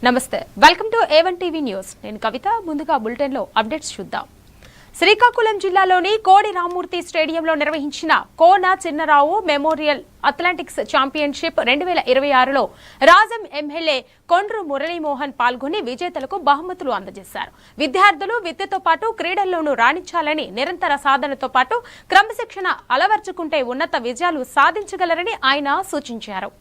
నమస్తే welcome to A1 TV news నేను కవిత ముందుగా బులెటిన్ లో అప్డేట్స్ చూద్దాం శ్రీకాకుళం జిల్లాలోని కోడి రామూర్తి స్టేడియంలో నిర్వహించిన Kona Chinnarao memorial athletics championship 2026లో రాజం ఎమ్మెల్యే కొండ్రు మురళీమోహన్ పాల్గొని విజేతలకు బహుమతులు అందజేశారు. విద్యార్థులు విద్యతో పాటు క్రీడల్లోనూ రాణించాలని నిరంతర సాధనతో పాటు క్రమశిక్షణ అలవర్చుకుంటే ఉన్నత విజయాలు సాధించగలరని ఆయన సూచించారు.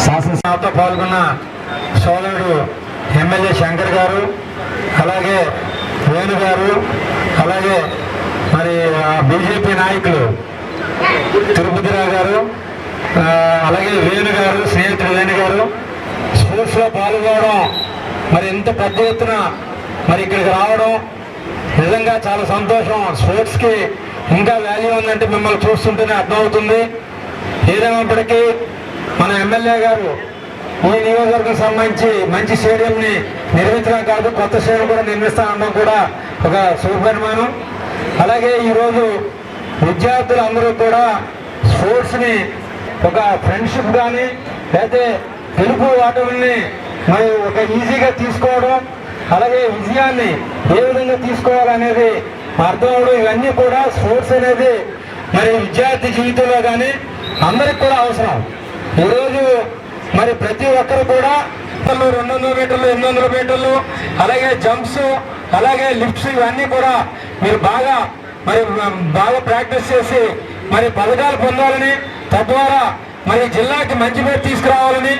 శాసనసభతో పాల్గొన్న సోదరుడు ఎమ్మెల్యే శంకర్ గారు, అలాగే వేణు గారు, అలాగే మరి బీజేపీ నాయకులు తిరుపతిరావు గారు, అలాగే వేణు గారు, స్నేహితుడు వేణు గారు స్పోర్ట్స్లో పాల్గొనడం, మరి ఎంత పెద్ద ఎత్తున మరి ఇక్కడికి రావడం నిజంగా చాలా సంతోషం. స్పోర్ట్స్కి ఇంకా వాల్యూ ఉందంటే మిమ్మల్ని చూస్తుంటేనే అర్థమవుతుంది. ఏదేమైనప్పటికీ మన ఎమ్మెల్యే గారు ఈ నియోజకవర్గం సంబంధించి మంచి స్టేడియంని నిర్మించడం కాదు, కొత్త స్టేడియం కూడా నిర్మిస్తానడం కూడా ఒక శుభపరిమాణం. అలాగే ఈరోజు విద్యార్థులందరూ కూడా స్పోర్ట్స్ని ఒక ఫ్రెండ్షిప్ కానీ లేకపోతే గెలుపు ఓటమిని మరి ఒక ఈజీగా తీసుకోవడం, అలాగే విజయాన్ని ఏ విధంగా తీసుకోవాలనేది అర్థం అవడం, ఇవన్నీ కూడా స్పోర్ట్స్ అనేది మరి విద్యార్థి జీవితంలో కానీ అందరికి కూడా అవసరం. ఈరోజు మరి ప్రతి ఒక్కరు కూడా 200 మీటర్లు 800 మీటర్లు అలాగే జంప్స్ అలాగే లిఫ్ట్స్ ఇవన్నీ కూడా మీరు బాగా ప్రాక్టీస్ చేసి మరి పథకాలు పొందాలని, తద్వారా మరి జిల్లాకి మంచి పేరు తీసుకురావాలని